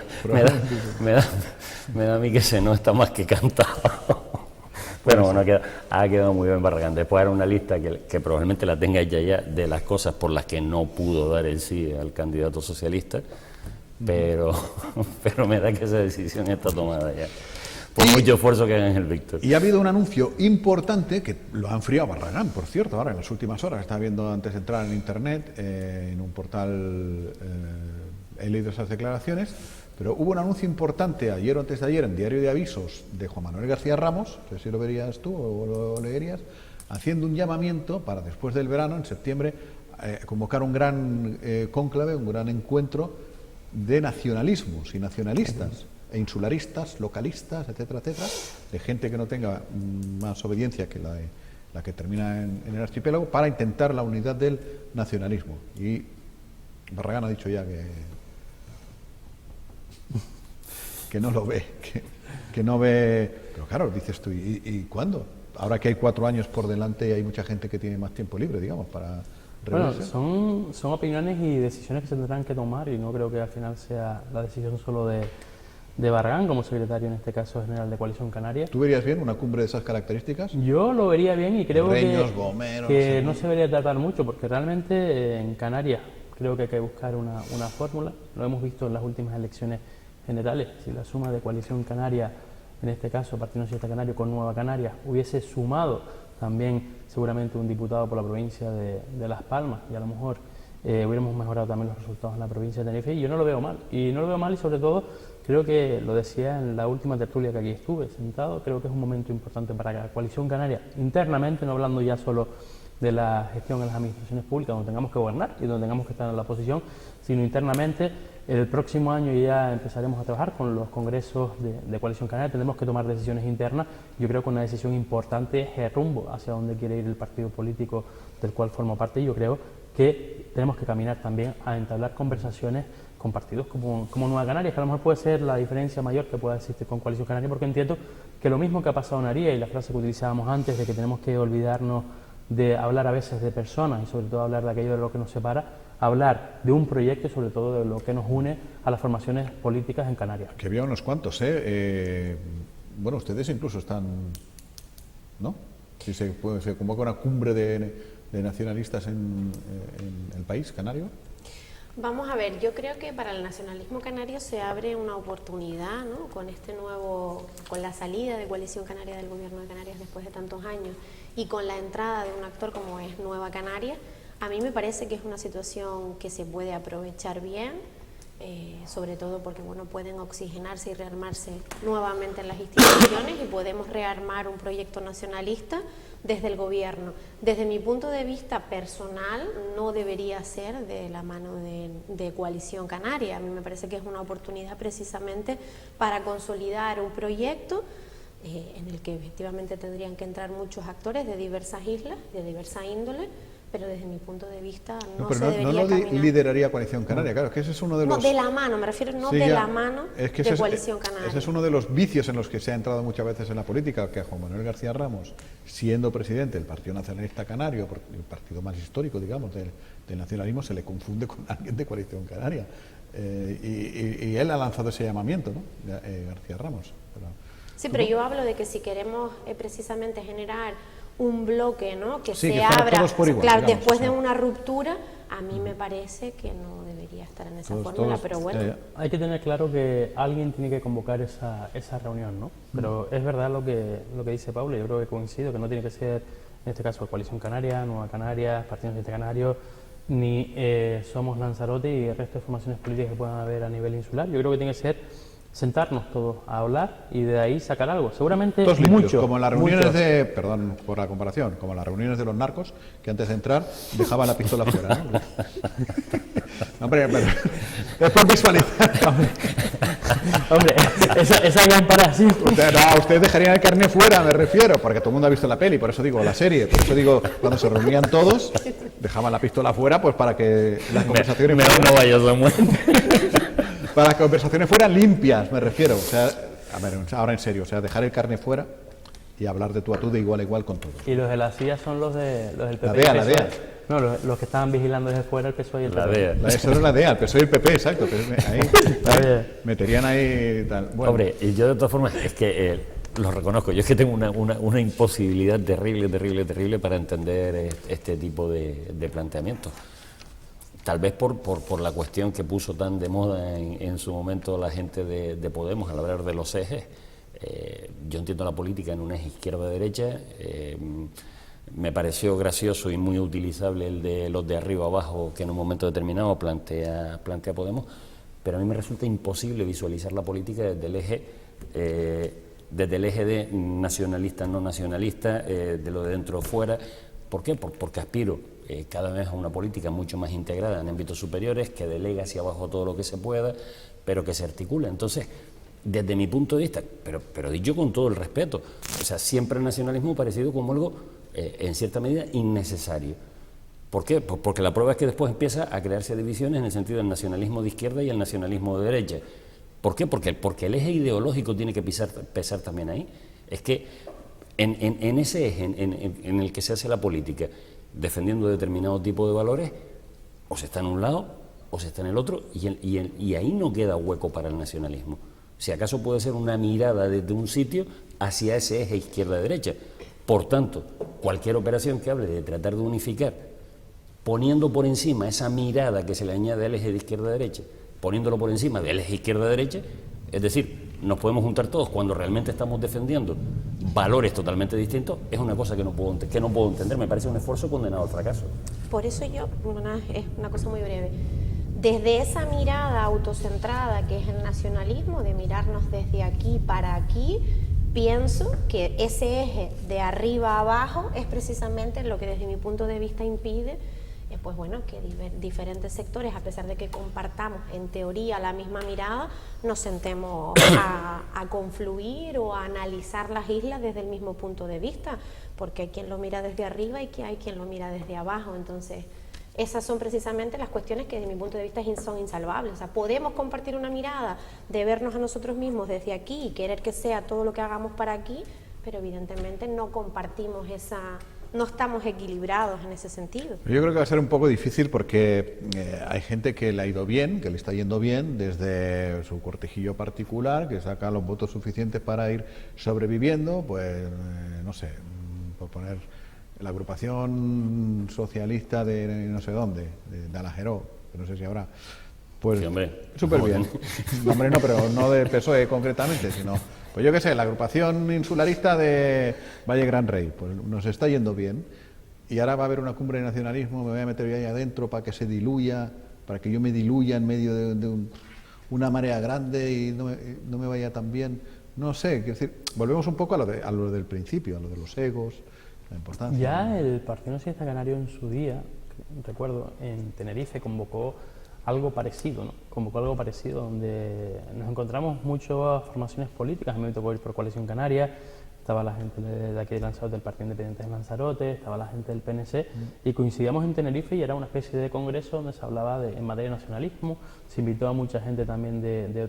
me da a mí que ese no está más que cantado. Pero bueno, ha quedado muy bien Barragán. Después hará una lista que probablemente la tenga ella ya de las cosas por las que no pudo dar el sí al candidato socialista, pero me da que esa decisión está tomada ya. Por mucho esfuerzo que haga Ángel Víctor. Y ha habido un anuncio importante que lo ha enfriado Barragán, por cierto, ahora en las últimas horas. Estaba viendo antes de entrar en internet, en un portal, he leído esas declaraciones, pero hubo un anuncio importante ayer o antes de ayer en Diario de Avisos de Juan Manuel García Ramos, que si lo verías tú o lo leerías, haciendo un llamamiento para después del verano, en septiembre, convocar un gran cónclave, un gran encuentro de nacionalismos y nacionalistas, e insularistas, localistas, etcétera, etcétera, de gente que no tenga más obediencia que la que termina en el archipiélago, para intentar la unidad del nacionalismo. Y Barragán ha dicho ya que no lo ve, que no ve. Pero claro, dices tú, ¿y cuándo? Ahora que hay 4 años por delante y hay mucha gente que tiene más tiempo libre, digamos, para bueno, reunirse. son opiniones y decisiones que se tendrán que tomar y no creo que al final sea la decisión solo de Barragán como secretario, en este caso general de Coalición Canaria. ¿Tú verías bien una cumbre de esas características? Yo lo vería bien y creo Reños, gomeros, que no se debería tratar mucho, porque realmente en Canarias creo que hay que buscar una fórmula. Lo hemos visto en las últimas elecciones generales. Si la suma de Coalición Canaria, en este caso Partido Socialista Canario con Nueva Canarias, hubiese sumado también seguramente un diputado por la provincia de Las Palmas y a lo mejor hubiéramos mejorado también los resultados en la provincia de Tenerife, y yo no lo veo mal. Y no lo veo mal, y sobre todo creo que, lo decía en la última tertulia que aquí estuve sentado, creo que es un momento importante para que la Coalición Canaria, internamente, no hablando ya solo de la gestión en las administraciones públicas, donde tengamos que gobernar y donde tengamos que estar en la oposición, sino internamente. El próximo año ya empezaremos a trabajar con los congresos de Coalición Canaria, tendremos que tomar decisiones internas. Yo creo que una decisión importante es el rumbo hacia dónde quiere ir el partido político del cual formo parte, y yo creo que tenemos que caminar también a entablar conversaciones con partidos como Nueva Canarias, que a lo mejor puede ser la diferencia mayor que pueda existir con Coalición Canaria, porque entiendo que lo mismo que ha pasado en Aría, y la frase que utilizábamos antes de que tenemos que olvidarnos de hablar a veces de personas y sobre todo hablar de aquello de lo que nos separa, hablar de un proyecto y sobre todo de lo que nos une a las formaciones políticas en Canarias. Que había unos cuantos, bueno, ustedes incluso están, ¿no? Si se convoca una cumbre de nacionalistas en el país canario. Vamos a ver, yo creo que para el nacionalismo canario se abre una oportunidad, ¿no? Con la salida de Coalición Canaria del Gobierno de Canarias después de tantos años y con la entrada de un actor como es Nueva Canaria. A mí me parece que es una situación que se puede aprovechar bien, sobre todo porque bueno, pueden oxigenarse y rearmarse nuevamente en las instituciones y podemos rearmar un proyecto nacionalista desde el gobierno. Desde mi punto de vista personal, no debería ser de la mano de Coalición Canaria. A mí me parece que es una oportunidad precisamente para consolidar un proyecto en el que efectivamente tendrían que entrar muchos actores de diversas islas, de diversa índole, pero desde mi punto de vista no se debería caminar. No lideraría Coalición Canaria, claro, es que ese es uno de los... No, de la mano, me refiero, no sí, de la mano de Coalición Canaria. Ese es uno de los vicios en los que se ha entrado muchas veces en la política, que a Juan Manuel García Ramos, siendo presidente del Partido Nacionalista Canario, el partido más histórico, digamos, del nacionalismo, se le confunde con alguien de Coalición Canaria. Y él ha lanzado ese llamamiento, ¿no? García Ramos. Sí, pero yo hablo de que si queremos precisamente generar un bloque, ¿no? Que sí, se que abra, todos por igual, claro, digamos, después de una ruptura, a mí me parece que no debería estar en esa fórmula, pero bueno. Hay que tener claro que alguien tiene que convocar esa reunión, ¿no? Pero es verdad lo que dice Paula, yo creo que coincido, que no tiene que ser, en este caso, Coalición Canaria, Nueva Canarias, Partido Nacionalista Canario, ni Somos Lanzarote y el resto de formaciones políticas que puedan haber a nivel insular. Yo creo que tiene que ser sentarnos todos a hablar y de ahí sacar algo. Seguramente mucho. Como en las reuniones perdón por la comparación, como en las reuniones de los narcos, que antes de entrar dejaban la pistola fuera, ¿no? Hombre, pero es por visualizar. Hombre, esa comparación. Ustedes dejarían el carnet fuera, me refiero, porque todo el mundo ha visto la peli, por eso digo, la serie, por eso digo, cuando se reunían todos, dejaban la pistola fuera, pues para que las conversaciones... no vayas a muerte. Para que las conversaciones fueran limpias, me refiero. O sea, a ver, ahora en serio, o sea, dejar el carnet fuera y hablar de tú a tú, de igual a igual con todos. Y los de la CIA son los del PP. La DEA. No, los que estaban vigilando desde fuera el PSOE y el PP. La DEA. Eso era la DEA, el PSOE y el PP, exacto. Ahí meterían ahí tal. Bueno. Hombre, y yo de todas formas, es que lo reconozco, yo es que tengo una imposibilidad terrible para entender este tipo de planteamientos. Tal vez por la cuestión que puso tan de moda en su momento la gente de Podemos al hablar de los ejes. Yo entiendo la política en un eje izquierda-derecha. Me pareció gracioso y muy utilizable el de los de arriba abajo, que en un momento determinado plantea Podemos, pero a mí me resulta imposible visualizar la política desde el eje de nacionalista, no nacionalista, de lo de dentro o fuera. ¿Por qué? Porque aspiro cada vez a una política mucho más integrada en ámbitos superiores, que delegue hacia abajo todo lo que se pueda, pero que se articule. Entonces, desde mi punto de vista, pero dicho con todo el respeto, o sea, siempre el nacionalismo ha parecido como algo, en cierta medida, innecesario. ¿Por qué? Pues porque la prueba es que después empieza a crearse divisiones en el sentido del nacionalismo de izquierda y el nacionalismo de derecha. ¿Por qué? Porque el eje ideológico tiene que pesar también ahí. Es que en ese eje en el que se hace la política, defendiendo determinado tipo de valores, o se está en un lado o se está en el otro, y ahí no queda hueco para el nacionalismo. Si acaso puede ser una mirada desde un sitio hacia ese eje izquierda-derecha. Por tanto, cualquier operación que hable de tratar de unificar, poniendo por encima esa mirada que se le añade al eje de izquierda-derecha, poniéndolo por encima del eje izquierda-derecha, es decir, nos podemos juntar todos cuando realmente estamos defendiendo valores totalmente distintos, es una cosa que no puedo entender, me parece un esfuerzo condenado al fracaso. Por eso yo, es una cosa muy breve, desde esa mirada autocentrada que es el nacionalismo, de mirarnos desde aquí para aquí, pienso que ese eje de arriba a abajo es precisamente lo que desde mi punto de vista impide pues bueno, que diferentes sectores, a pesar de que compartamos en teoría la misma mirada, nos sentemos a confluir o a analizar las islas desde el mismo punto de vista, porque hay quien lo mira desde arriba y que hay quien lo mira desde abajo. Entonces, esas son precisamente las cuestiones que desde mi punto de vista son insalvables. O sea, podemos compartir una mirada de vernos a nosotros mismos desde aquí y querer que sea todo lo que hagamos para aquí, pero evidentemente no compartimos no estamos equilibrados en ese sentido. Yo creo que va a ser un poco difícil porque hay gente que le ha ido bien, que le está yendo bien desde su cortijillo particular, que saca los votos suficientes para ir sobreviviendo, pues no sé, por poner la agrupación socialista de no sé dónde, de Alajeró, que no sé si habrá, pues sí, súper bien. No, hombre, no, pero no de PSOE concretamente, sino, pues yo qué sé, la agrupación insularista de Valle Gran Rey, pues nos está yendo bien, y ahora va a haber una cumbre de nacionalismo, me voy a meter yo ahí adentro para que se diluya, para que yo me diluya en medio de una marea grande y no me vaya tan bien. No sé, quiero decir, volvemos un poco a lo del principio, a lo de los egos, la importancia. Ya el Partido Nacionalista Canario en su día, recuerdo, en Tenerife convocó algo parecido, ¿no? Convocó algo parecido, donde nos encontramos muchas formaciones políticas. A mí me tocó ir por Coalición Canaria, estaba la gente de aquí de Lanzarote, del Partido Independiente de Lanzarote, estaba la gente del PNC, y coincidíamos en Tenerife y era una especie de congreso donde se hablaba en materia de nacionalismo. Se invitó a mucha gente también de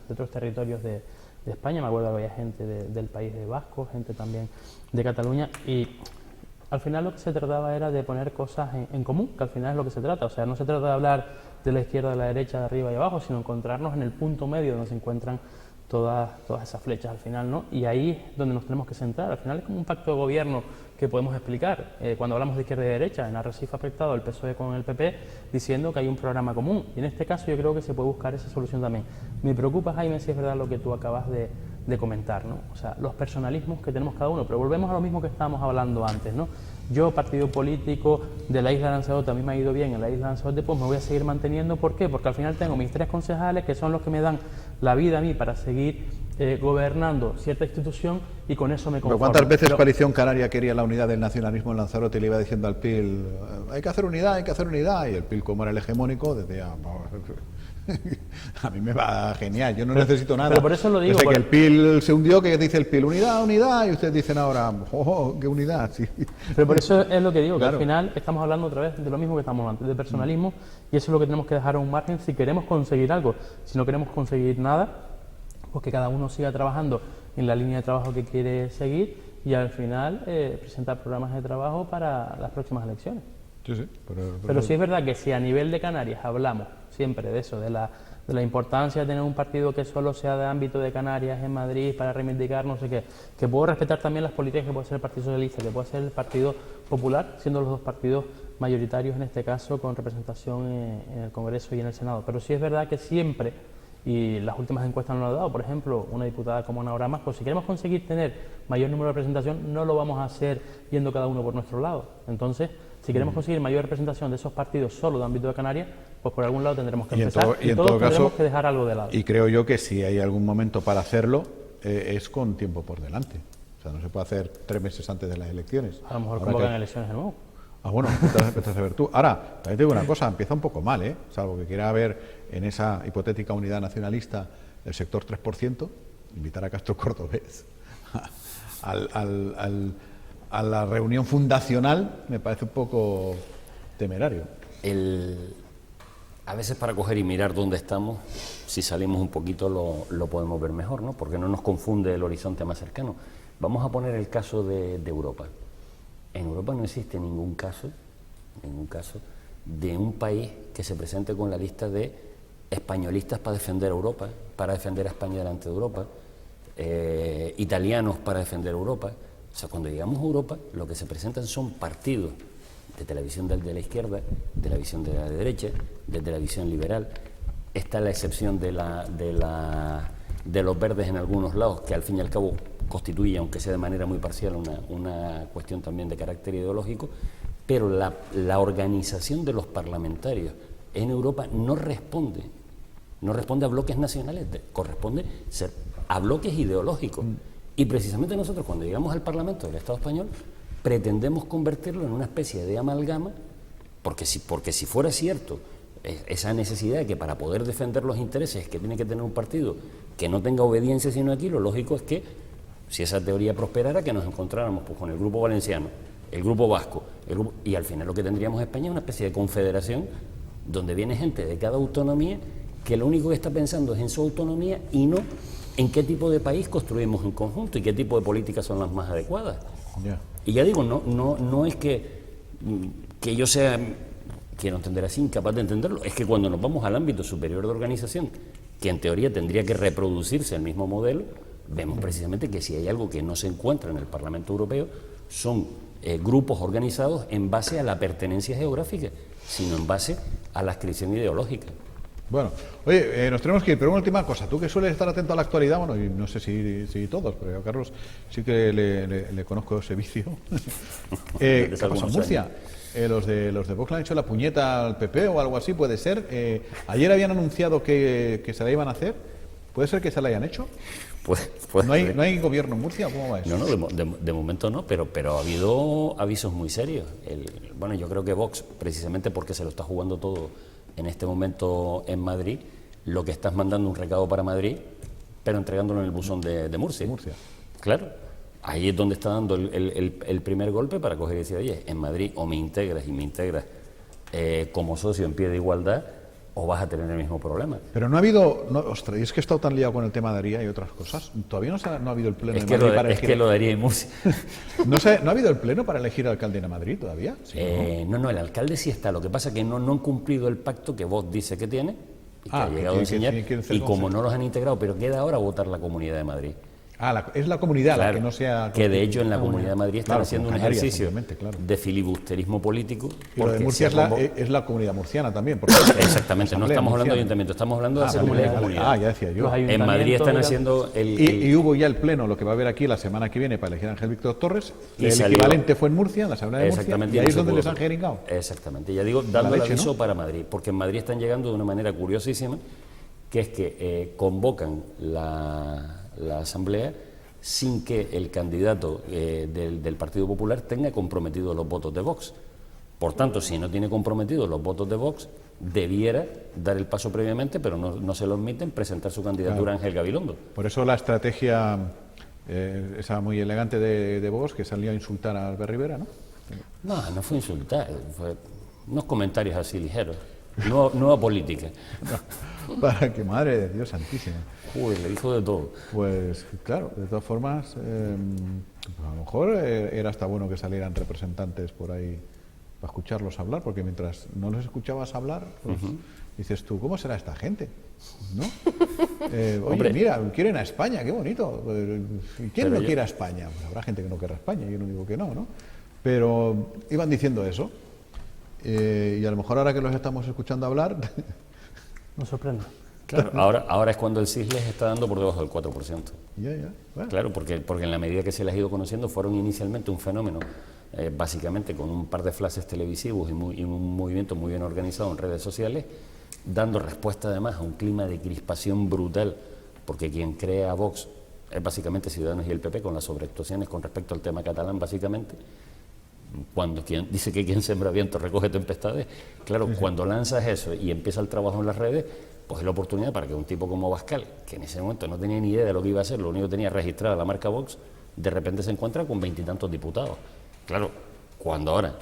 otros territorios de España, me acuerdo que había gente del País de Vasco, gente también de Cataluña, y al final lo que se trataba era de poner cosas en común, que al final es lo que se trata. O sea, no se trata de hablar de la izquierda, de la derecha, de arriba y abajo, sino encontrarnos en el punto medio donde se encuentran todas esas flechas al final, ¿no? Y ahí es donde nos tenemos que centrar. Al final es como un pacto de gobierno que podemos explicar. Cuando hablamos de izquierda y derecha, en Arrecife ha afectado el PSOE con el PP, diciendo que hay un programa común. Y en este caso yo creo que se puede buscar esa solución también. Me preocupa, Jaime, si es verdad lo que tú acabas de comentar, ¿no? O sea, los personalismos que tenemos cada uno, pero volvemos a lo mismo que estábamos hablando antes, ¿no? Yo, partido político de la isla de Lanzarote, a mí me ha ido bien en la isla de Lanzarote, pues me voy a seguir manteniendo. ¿Por qué? Porque al final tengo mis 3 concejales, que son los que me dan la vida a mí para seguir gobernando cierta institución, y con eso me conformo. ¿Cuántas veces Coalición Canaria quería la unidad del nacionalismo en Lanzarote y le iba diciendo al PIL, hay que hacer unidad, hay que hacer unidad? Y el PIL, como era el hegemónico, decía, a mí me va genial, yo no necesito nada. Pero por eso lo digo. Desde que el PIL se hundió, que dice el PIL, unidad, unidad, y ustedes dicen ahora, qué unidad. Sí. Pero por eso es lo que digo, claro, que al final estamos hablando otra vez de lo mismo que estamos antes, de personalismo, y eso es lo que tenemos que dejar a un margen si queremos conseguir algo. Si no queremos conseguir nada, pues que cada uno siga trabajando en la línea de trabajo que quiere seguir, y al final presentar programas de trabajo para las próximas elecciones. Sí, sí, pero sí es verdad que si a nivel de Canarias hablamos siempre de eso, de la importancia de tener un partido que solo sea de ámbito de Canarias en Madrid para reivindicar no sé qué, que puedo respetar también las políticas que puede ser el Partido Socialista, que puede ser el Partido Popular, siendo los dos partidos mayoritarios en este caso, con representación en el Congreso y en el Senado. Pero sí es verdad que siempre, y las últimas encuestas nos lo han dado, por ejemplo, una diputada como Ana Oramas, pues si queremos conseguir tener mayor número de representación, no lo vamos a hacer yendo cada uno por nuestro lado. Entonces, si queremos conseguir mayor representación de esos partidos solo de ámbito de Canarias, pues por algún lado tendremos que empezar, y todos tendremos que dejar algo de lado. Y creo yo que si hay algún momento para hacerlo, es con tiempo por delante. O sea, no se puede hacer 3 meses antes de las elecciones. A lo mejor convocan elecciones de nuevo. Ah, bueno, empiezas a ver tú. Ahora, también te digo una cosa, empieza un poco mal, ¿eh? Salvo que quiera haber en esa hipotética unidad nacionalista el sector 3%, invitar a Castro Cordobés a la reunión fundacional, me parece un poco temerario. A veces para coger y mirar dónde estamos, si salimos un poquito lo podemos ver mejor, ¿no? Porque no nos confunde el horizonte más cercano. Vamos a poner el caso de Europa. En Europa no existe ningún caso de un país que se presente con la lista de españolistas para defender a Europa, para defender a España delante de Europa, italianos para defender a Europa. O sea, cuando llegamos a Europa, lo que se presentan son partidos de televisión de la izquierda, de televisión de la derecha, de televisión liberal. Está la excepción de los verdes en algunos lados, que al fin y al cabo constituye, aunque sea de manera muy parcial, una cuestión también de carácter ideológico, pero la organización de los parlamentarios en Europa no responde a bloques nacionales, corresponde a bloques ideológicos. Y precisamente nosotros, cuando llegamos al Parlamento del Estado español, pretendemos convertirlo en una especie de amalgama, porque si fuera cierto esa necesidad de que para poder defender los intereses que tiene que tener un partido que no tenga obediencia sino aquí, lo lógico es que, si esa teoría prosperara, que nos encontráramos pues con el grupo valenciano, el grupo vasco, y al final lo que tendríamos en España es una especie de confederación donde viene gente de cada autonomía que lo único que está pensando es en su autonomía y no en qué tipo de país construimos en conjunto y qué tipo de políticas son las más adecuadas. Ya. Y ya digo, no es que yo sea, quiero entender así, incapaz de entenderlo, es que cuando nos vamos al ámbito superior de organización, que en teoría tendría que reproducirse el mismo modelo, vemos precisamente que si hay algo que no se encuentra en el Parlamento Europeo, son grupos organizados en base a la pertenencia geográfica, sino en base a la adscripción ideológica. Bueno, oye, nos tenemos que ir, pero una última cosa, tú que sueles estar atento a la actualidad, bueno, y no sé si todos, pero yo a Carlos sí que le conozco ese vicio. ¿Qué pasó en Murcia? Los de Vox le han hecho la puñeta al PP o algo así, puede ser. Ayer habían anunciado que se la iban a hacer, ¿puede ser que se la hayan hecho? Pues ¿No hay gobierno en Murcia? ¿Cómo va eso? No, de momento no, pero ha habido avisos muy serios. Bueno, yo creo que Vox, precisamente porque se lo está jugando todo en este momento en Madrid, lo que está es mandando un recado para Madrid, pero entregándolo en el buzón de Murcia. Claro, ahí es donde está dando el primer golpe para coger y decir, oye, en Madrid o me integras como socio en pie de igualdad, o vas a tener el mismo problema. Pero no ha habido, ostras, y es que he estado tan liado con el tema de Aría y otras cosas, todavía no ha habido el pleno de Madrid para elegir... Es que lo de Aría y Murcia... ¿No ha habido el pleno para elegir alcalde en Madrid todavía? Sí, no, el alcalde sí está, lo que pasa es que no han cumplido el pacto que Vox dice que tiene, y que ha llegado a enseñar, y como no los han integrado, pero queda ahora votar la Comunidad de Madrid. Es la comunidad claro, la que no sea... Que de hecho en la Comunidad de Madrid están haciendo un ejercicio de filibusterismo político. Y lo de Murcia es la Comunidad Murciana también. Porque exactamente, no estamos hablando de ayuntamiento, estamos hablando de asamblea de comunidad. Ya decía yo. En Madrid están haciendo y hubo ya el pleno, lo que va a haber aquí la semana que viene para elegir a Ángel Víctor Torres, y el equivalente fue en Murcia, en la asamblea de Murcia, y ahí es donde les han jeringado. Exactamente, ya digo, dando el aviso para Madrid, porque en Madrid están llegando de una manera curiosísima, que es que convocan la asamblea sin que el candidato del Partido Popular tenga comprometidos los votos de Vox. Por tanto, si no tiene comprometidos los votos de Vox, debiera dar el paso previamente, pero no se lo admiten, presentar su candidatura a Ángel Gabilondo. Por eso la estrategia esa muy elegante de Vox, que salió a insultar a Albert Rivera, ¿no? No fue insultar, fue unos comentarios así ligeros. Nueva política. Para que, madre de Dios santísima. Uy, le dijo de todo. Pues claro, de todas formas, a lo mejor era hasta bueno que salieran representantes por ahí para escucharlos hablar, porque mientras no los escuchabas hablar, pues dices tú, ¿cómo será esta gente? ¿No? Oye, hombre, mira, quieren a España, qué bonito. ¿Y quién no quiere a España? Pues habrá gente que no quiera a España, yo no digo que no, ¿no? Pero iban diciendo eso. Y a lo mejor ahora que los estamos escuchando hablar... Nos sorprende. Claro, ahora es cuando el CIS les está dando por debajo del 4%. Bueno. Claro, porque en la medida que se les ha ido conociendo fueron inicialmente un fenómeno, básicamente con un par de flashes televisivos y un movimiento muy bien organizado en redes sociales, dando respuesta además a un clima de crispación brutal, porque quien crea a Vox es básicamente Ciudadanos y el PP, con las sobreactuaciones con respecto al tema catalán, básicamente. Cuando quien dice que quien sembra viento recoge tempestades, claro, cuando lanzas eso y empieza el trabajo en las redes, pues es la oportunidad para que un tipo como Abascal, que en ese momento no tenía ni idea de lo que iba a hacer, lo único que tenía registrada la marca Vox, de repente se encuentra con 20 y tantos diputados. Claro, cuando ahora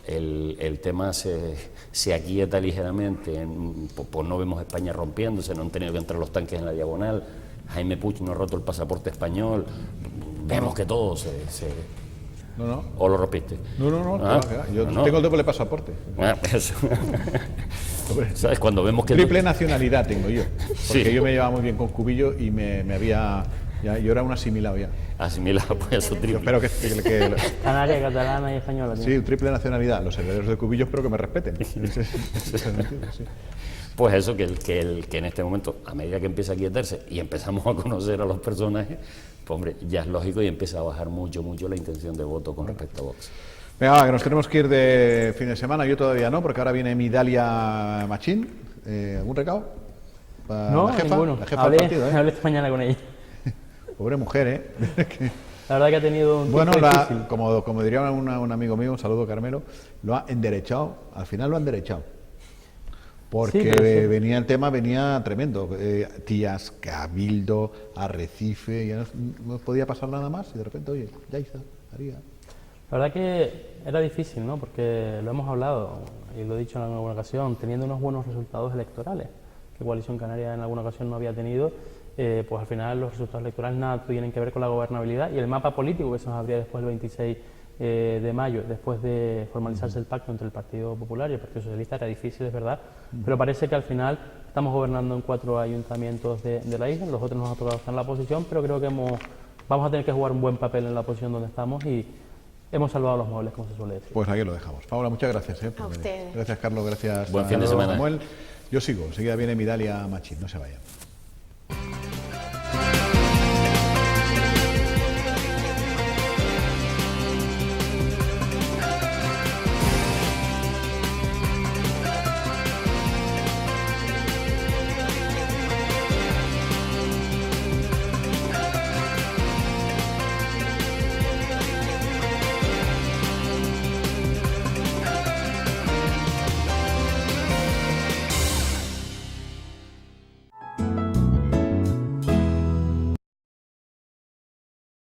el tema se aquieta ligeramente, pues no vemos España rompiéndose, no han tenido que entrar los tanques en la diagonal, Jaime Puig no ha roto el pasaporte español, vemos que todo se No. ¿O lo rompiste? No. Yo tengo el doble pasaporte. Eso. ¿Sabes? Cuando vemos que... Triple nacionalidad tengo yo. Porque yo me llevaba muy bien con Cubillo y me había... yo era un asimilado ya. Asimilado, pues eso triple. Yo espero que Canaria, catalana y española. Sí, triple nacionalidad. Los herederos de Cubillo espero que me respeten. Sí. Pues eso, que en este momento, a medida que empieza a quietarse y empezamos a conocer a los personajes, pues hombre, ya es lógico y empieza a bajar mucho la intención de voto con respecto a Vox. Venga, va, que nos tenemos que ir de fin de semana. Yo todavía no, porque ahora viene mi Dalia Machín. ¿Algún recado? Para No, la jefa, ninguno. la jefa del partido, Hablé esta mañana con ella. Pobre mujer, ¿eh? La verdad que ha tenido un Bueno, tiempo difícil. como diría un amigo mío, un saludo Carmelo, lo ha enderechado, al final lo ha enderechado. Porque Sí, pero sí. venía el tema, venía tremendo. Tías, Cabildo, Arrecife, ya no podía pasar nada más y de repente, oye, Yaiza, Haría. La verdad que era difícil, ¿no? Porque lo hemos hablado y lo he dicho en alguna ocasión, teniendo unos buenos resultados electorales, que Coalición Canaria en alguna ocasión no había tenido, pues al final los resultados electorales nada tienen que ver con la gobernabilidad y el mapa político que se nos abría después del 26 de mayo, después de formalizarse el pacto entre el Partido Popular y el Partido Socialista, era difícil, es verdad, pero parece que al final estamos gobernando en 4 ayuntamientos de la isla, los otros nos ha tocado estar en la oposición, pero creo que vamos a tener que jugar un buen papel en la posición donde estamos y hemos salvado los muebles, como se suele decir. Pues aquí lo dejamos. Paula, muchas gracias. A ustedes. Gracias, Carlos, gracias Buen fin de a semana. Samuel. Yo sigo, enseguida viene mi Dalia Machín, no se vayan.